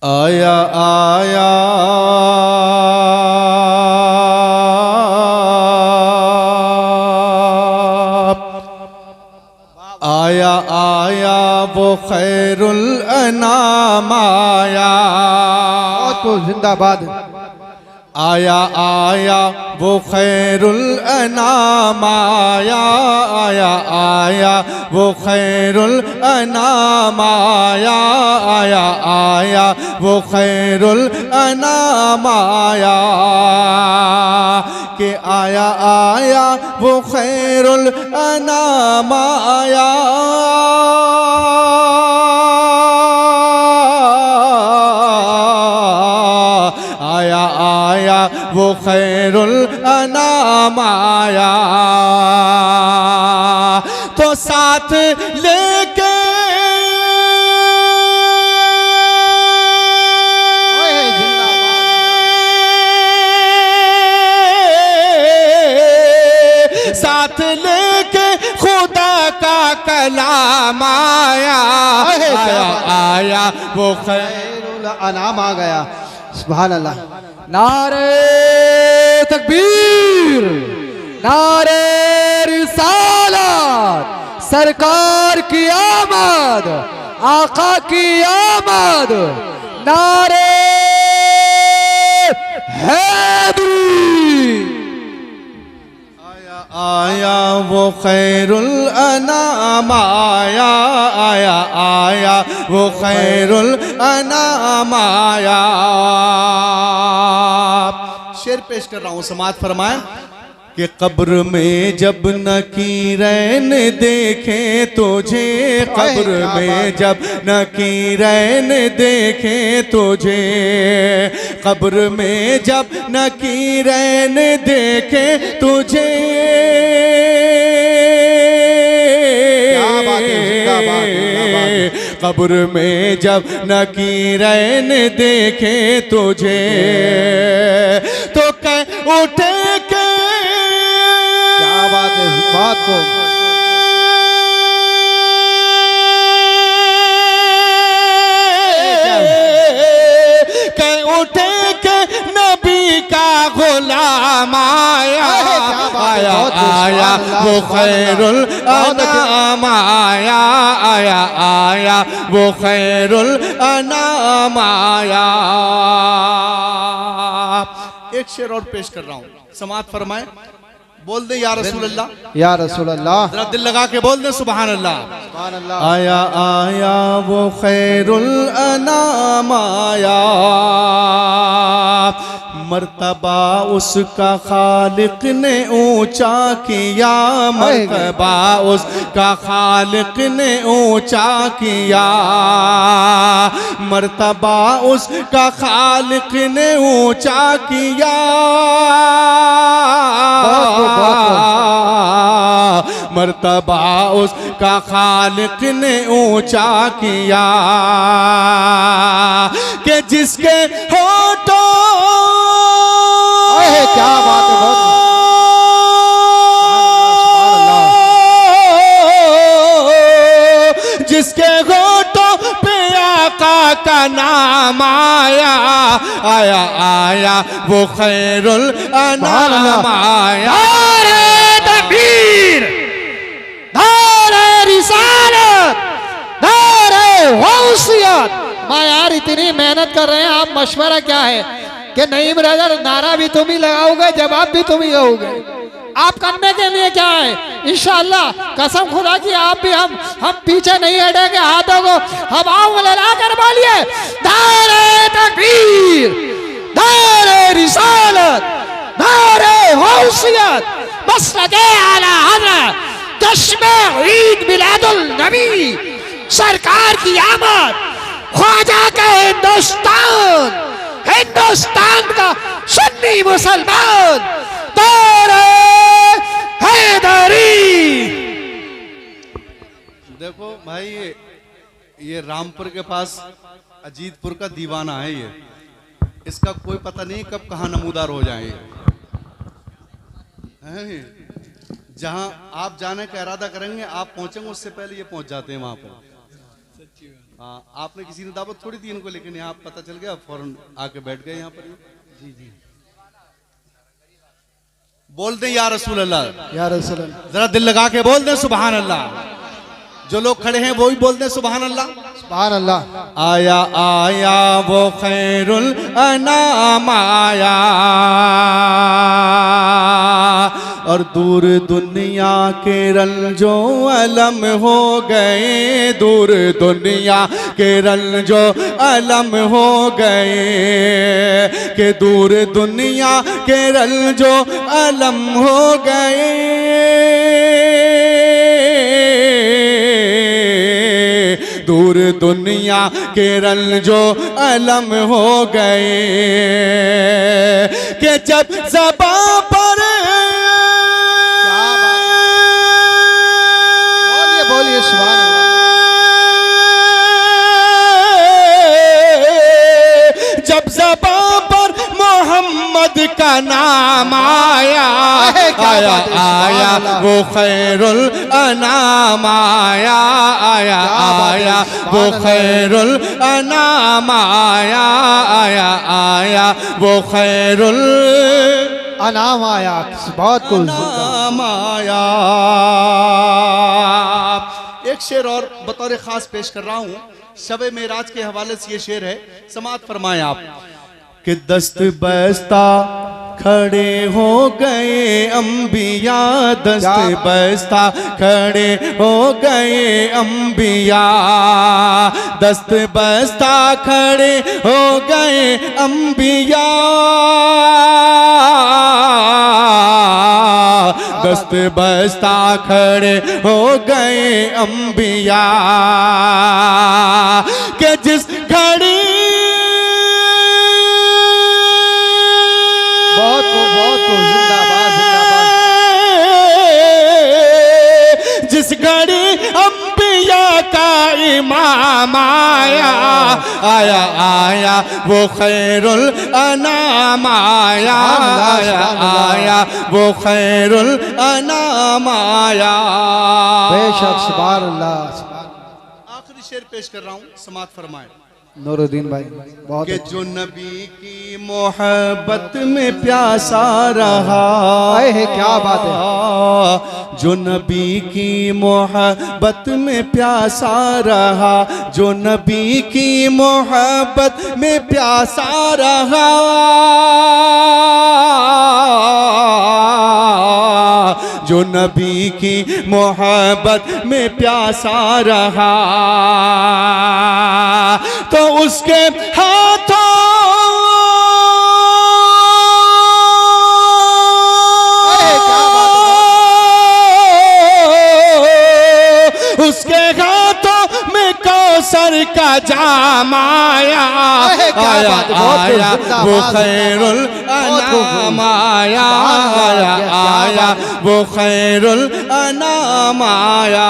आया आया आया आया वो खैरुल अनाम आया। तो जिंदाबाद। आया आया वो खैरुल अनाम आया। आया आया वो खैरुल अनाम आया। आया आया वो खैरुल अनाम आया। के आया आया वो खैरुल अनाम आया। आया आया वो खैरुल अनाम आया। तो साथ लेके साथ लेके खुदा का कलाम आया। आया आया वो खैरुल अनाम आ गया। सुभान अल्लाह। नारे तकबीर, नारे रिसालत, सरकार की आमद, आका की आमद, नारे हैदरी। आया वो खैरुल अनाम आया। आया आया वो खैरुल अनाम आया। शेर पेश कर रहा हूँ, समाअत फरमाएं कि कब्र में जब नकीरैन देखें तुझे। कब्र में जब नकीरैन देखें तुझे। कब्र में जब नकीरैन देखें तुझे। कब्र में जब नकीरैन देखें तुझे तो कह उठे के क्या बात है। इस बात को कह उठे के नबी का गुलाम आया। आया आया वो खैरुल अनाम आया। आया आया वो खैरुल अनाम आया। एक शेर और पेश कर रहा हूँ, समाअत फरमाए। बोल दे या रसूल अल्लाह। या रसूल अल्लाह। जरा दिल लगा के बोल दे सुभान अल्लाह। सुभान अल्लाह। आया आया वो खैरुल अनाम आया। मर्तबा उसका खालिक ने ऊंचा किया। मर्तबा उसका खालिक ने ऊंचा किया। मर्तबा उसका खालिक ने ऊंचा किया। मर्तबा उसका खालिक ने ऊंचा किया कि जिसके होठों क्या बात है। बहुत जिसके होठों पे आका का नाम आया। आया आया वो खैरुल अनाम आया। नारे तकबीर, नारे रिसालत, नारे गौसियत। माँ यार इतनी मेहनत कर रहे हैं, आप मशवरा क्या है कि नहीं ब्रदर, नारा भी तुम ही लगाओगे, जवाब भी तुम ही दोगे। आप करने के लिए क्या है, इंशाअल्लाह कसम खुदा की आप भी हम पीछे नहीं हटेंगे। हाथों को हवाओं में लगा कर बोलिए नारे तकबीर, नारे रिसालत, नारे गौसियत, मसलके आला हज़रत, जश्न ईद मिलादुल नबी, सरकार की आमद, ख्वाजा का हिंदुस्तान, हिंदुस्तान का सुन्नी मुसलमान, तारे हैदरी। देखो भाई, ये रामपुर के पास अजीतपुर का दीवाना है। ये इसका कोई पता नहीं कब कहाँ नमूदार हो जाए। जहाँ आप जाने का इरादा करेंगे, आप पहुंचेंगे उससे पहले ये पहुंच जाते हैं वहां पर। हाँ, आपने किसी ने दावत थोड़ी दी इनको, लेकिन यहाँ पता चल गया, फौरन आके बैठ गए यहाँ पर। जी जी, बोल दें या रसूल अल्लाह, या रसूल अल्लाह, जरा दिल लगा के बोल दें सुभान अल्लाह। जो लोग खड़े हैं वो भी बोल दें सुभान अल्लाह। सुभान अल्लाह। आया आया वो खैरुल अनाम आया, और दूर दुनिया के रंजो अलम हो गए, दूर दुनिया के रंजो अलम हो गए, कि दूर दुनिया के रंजो अलम हो गए, दूर दुनिया के रंजो अलम हो गए, कि जब ज़बां पर बोलिए बोलिए सुभान अल्लाह। जब ज़बां पर मोहम्मद का नाम आया, आया आया वो खैरुल अनाम आया, आया आया वो खैरुल अनाम आया, आया आया वो खैरुल अनाम आया, बहुत कुल अनाम आया। एक शेर और बतौर खास पेश कर रहा हूँ, शब मेराज के हवाले से ये शेर है, समात फरमाएं आप। कि दस्त बस्ता खड़े हो गए अंबिया, दस्त बस्ता खड़े हो गए अंबिया, दस्त बस्ता खड़े हो गए अंबिया, दस्त बस्ता खड़े हो गए अंबिया, कि जिस घड़ी बहुत को जिंदाबाद जिंदाबाद, जिस घड़ी अंबिया का इमाम आया, आया आया वो खैरुल अनाम आया, आया आया वो खैरुल अनाम आया। बेशक सुभान अल्लाह। आखिरी शेर पेश कर रहा हूँ, समात फरमाए। नूरुद्दीन भाई बहुत कि जो नबी की मोहब्बत में प्यासा रहा, है, क्या बात है, जो नबी की मोहब्बत में प्यासा रहा, जो नबी की मोहब्बत में प्यासा रहा, जो नबी की मोहब्बत में प्यासा रहा, तो उसके हाथों उसके हाथों में कौसर का जाम आया, आया आया वो खैरुल अनाम आया, आया आया वो खैरुल अनाम आया।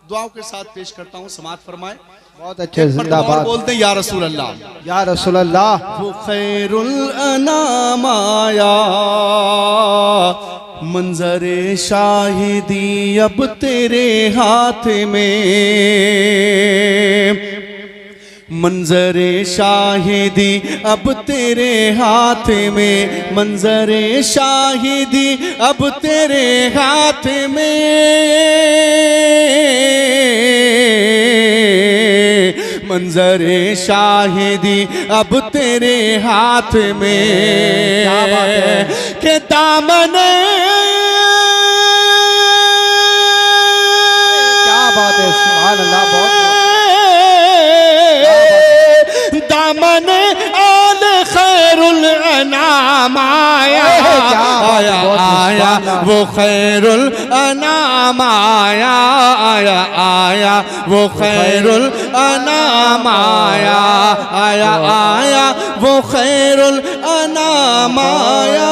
दुआओं के साथ पेश करता हूँ, समात फरमाए। बहुत अच्छे, जिंदाबाद। बोलते हैं या रसूल अल्लाह, या रसूल अल्लाह। वो खैरुल अनाम आया, मंजरे शाहिदी अब तेरे हाथ में, मंजरे शाहिदी अब तेरे हाथ में, मंजरे शाहिदी अब तेरे हाथ में, मंजरे शाहिदी अब तेरे हाथ में, के दामन क्या बात है, सुभान अल्लाह। बहुत दामन आल खैरुल अनाम आया, आया आया वो खैरुल अनाम आया, आया आया वो खैरुल अनाम आया, आया आया वो खैरुल अनाम आया।